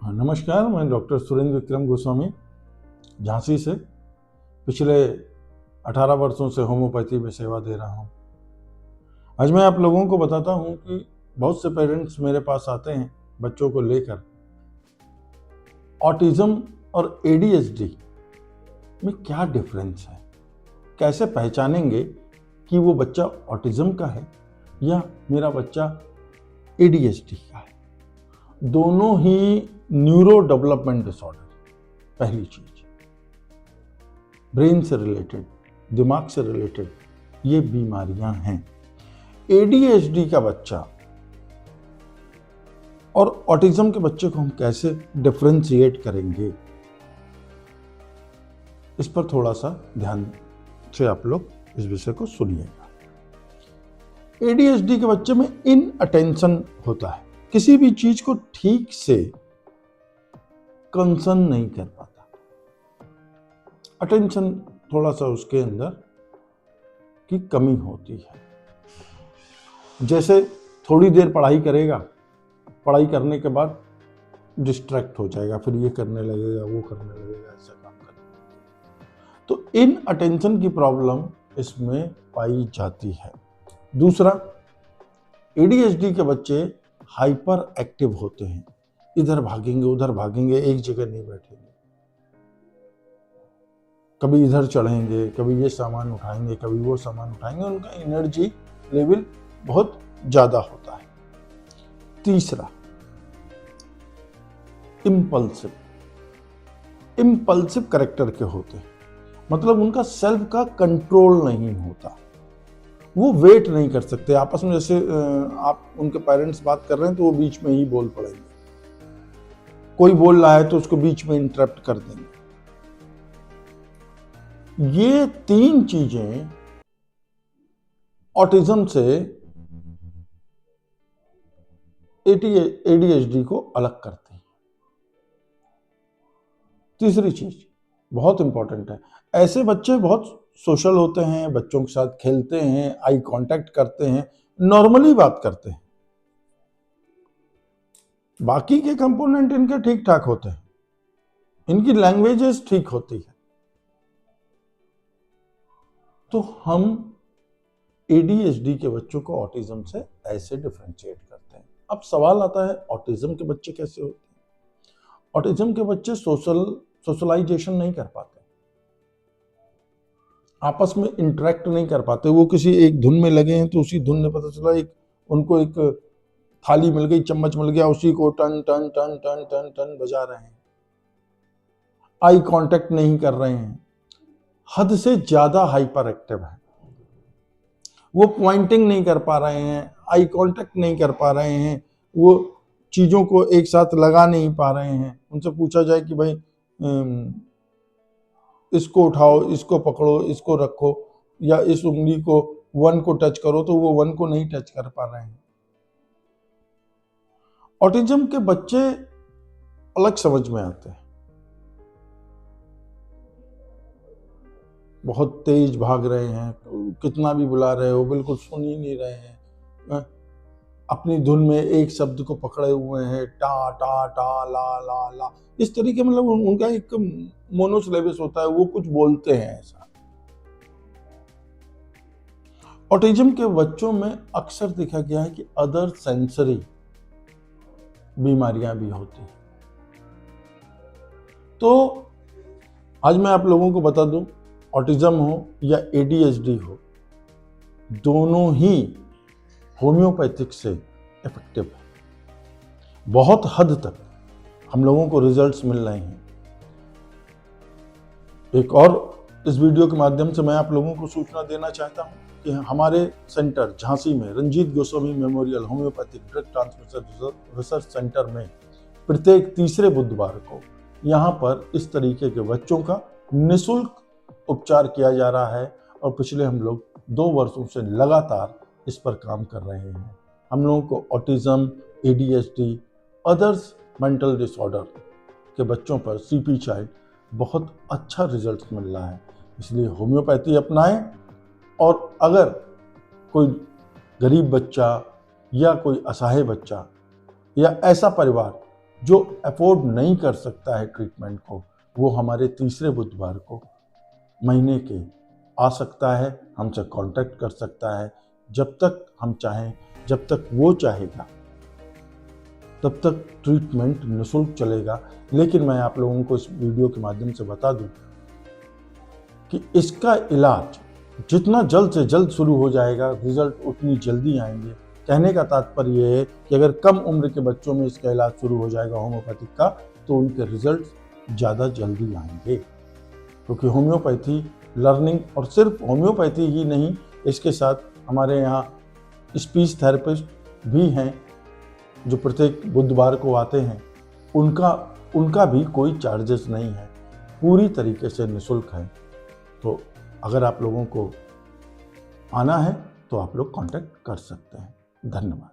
हाँ, नमस्कार। मैं डॉक्टर सुरेंद्र विक्रम गोस्वामी झांसी से पिछले 18 वर्षों से होम्योपैथी में सेवा दे रहा हूँ। आज मैं आप लोगों को बताता हूँ कि बहुत से पेरेंट्स मेरे पास आते हैं बच्चों को लेकर। ऑटिज्म और एडीएचडी में क्या डिफरेंस है, कैसे पहचानेंगे कि वो बच्चा ऑटिज्म का है या मेरा बच्चा एडीएचडी का है। दोनों ही न्यूरो डेवलपमेंट डिसऑर्डर, पहली चीज ब्रेन से रिलेटेड, दिमाग से रिलेटेड ये बीमारियां हैं। एडीएचडी का बच्चा और ऑटिज्म के बच्चे को हम कैसे डिफरेंशिएट करेंगे, इस पर थोड़ा सा ध्यान से आप लोग इस विषय को सुनिएगा। एडीएचडी के बच्चे में इनअटेंशन होता है, किसी भी चीज को ठीक से कंसर्न नहीं कर पाता। अटेंशन थोड़ा सा उसके अंदर की कमी होती है। जैसे थोड़ी देर पढ़ाई करेगा, पढ़ाई करने के बाद डिस्ट्रैक्ट हो जाएगा, फिर ये करने लगेगा, वो करने लगेगा, ऐसा काम करेगा। तो इन अटेंशन की प्रॉब्लम इसमें पाई जाती है। दूसरा, एडीएचडी के बच्चे हाइपर एक्टिव होते हैं, इधर भागेंगे उधर भागेंगे, एक जगह नहीं बैठेंगे। कभी इधर चढ़ेंगे, कभी ये सामान उठाएंगे, कभी वो सामान उठाएंगे। उनका एनर्जी लेवल बहुत ज्यादा होता है। तीसरा, इम्पल्सिव कैरेक्टर के होते हैं, मतलब उनका सेल्फ का कंट्रोल नहीं होता। वो वेट नहीं कर सकते। आपस में जैसे आप उनके पेरेंट्स बात कर रहे हैं तो वो बीच में ही बोल पड़ेंगे। कोई बोल रहा है तो उसको बीच में इंटरप्ट कर देंगे। ये तीन चीजें ऑटिज्म से एडीएचडी को अलग करती हैं। तीसरी चीज बहुत इंपॉर्टेंट है, ऐसे बच्चे बहुत सोशल होते हैं, बच्चों के साथ खेलते हैं, आई कांटेक्ट करते हैं, नॉर्मली बात करते हैं, बाकी के कंपोनेंट इनके ठीक ठाक होते हैं, इनकी लैंग्वेजेस ठीक होती है। तो हम एडीएचडी के बच्चों को ऑटिज्म से ऐसे डिफरेंशिएट करते हैं। अब सवाल आता है, ऑटिज्म के बच्चे कैसे होते हैं? ऑटिज्म के बच्चे सोशलाइजेशन नहीं कर पाते, आपस में इंटरेक्ट नहीं कर पाते। वो किसी एक धुन में लगे हैं तो उसी धुन में पता चला उनको एक थाली मिल गई, चम्मच मिल गया, उसी को टन टन टन टन टन टन बजा रहे हैं। आई कांटेक्ट नहीं कर रहे हैं, हद से ज्यादा हाइपर एक्टिव है। वो पॉइंटिंग नहीं कर पा रहे हैं, आई कांटेक्ट नहीं कर पा रहे हैं, वो चीजों को एक साथ लगा नहीं पा रहे हैं। उनसे पूछा जाए कि भाई इसको उठाओ, इसको पकड़ो, इसको रखो, या इस उंगली को वन को टच करो, तो वो वन को नहीं टच कर पा रहे हैं। ऑटिज्म के बच्चे अलग समझ में आते हैं, बहुत तेज भाग रहे हैं, कितना भी बुला रहे हो बिल्कुल सुन ही नहीं रहे हैं, अपनी धुन में एक शब्द को पकड़े हुए हैं, टा टा टा ला ला ला, इस तरीके, मतलब उनका एक मोनोसिलेबस होता है, वो कुछ बोलते हैं ऐसा। ऑटिज्म के बच्चों में अक्सर देखा गया है कि अदर सेंसरी बीमारियां भी होती हैं। तो आज मैं आप लोगों को बता दूं, ऑटिज्म हो या एडीएचडी हो, दोनों ही होम्योपैथिक से इफेक्टिव है। बहुत हद तक हम लोगों को रिजल्ट्स मिल रहे हैं। एक और इस वीडियो के माध्यम से मैं आप लोगों को सूचना देना चाहता हूं कि हमारे सेंटर झांसी में Ranjit Goswami memorial homoeopathic drug transmission research centre में प्रत्येक तीसरे बुधवार को यहाँ पर इस तरीके के बच्चों का निःशुल्क उपचार किया जा रहा है। और पिछले हम लोग 2 वर्षों से लगातार इस पर काम कर रहे हैं। हम लोगों को autism, ADHD, others mental disorder के बच्चों पर सीपी चाइल्ड बहुत अच्छा रिजल्ट मिल रहा है। इसलिए होम्योपैथी अपनाएं। और अगर कोई गरीब बच्चा या कोई असहाय बच्चा या ऐसा परिवार जो अफोर्ड नहीं कर सकता है ट्रीटमेंट को, वो हमारे तीसरे बुधवार को महीने के आ सकता है, हमसे कांटेक्ट कर सकता है। जब तक हम चाहें, जब तक वो चाहेगा, तब तक ट्रीटमेंट निःशुल्क चलेगा। लेकिन मैं आप लोगों को इस वीडियो के माध्यम से बता दूं कि इसका इलाज जितना जल्द से जल्द शुरू हो जाएगा, रिजल्ट उतनी जल्दी आएंगे। कहने का तात्पर्य यह है कि अगर कम उम्र के बच्चों में इसका इलाज शुरू हो जाएगा होम्योपैथिक का, तो उनके रिजल्ट ज़्यादा जल्दी आएंगे। क्योंकि होम्योपैथी लर्निंग, और सिर्फ होम्योपैथी ही नहीं, इसके साथ हमारे यहाँ स्पीच थेरेपिस्ट भी हैं जो प्रत्येक बुधवार को आते हैं। उनका भी कोई चार्जेस नहीं है, पूरी तरीके से निःशुल्क है। तो अगर आप लोगों को आना है तो आप लोग कांटेक्ट कर सकते हैं। धन्यवाद।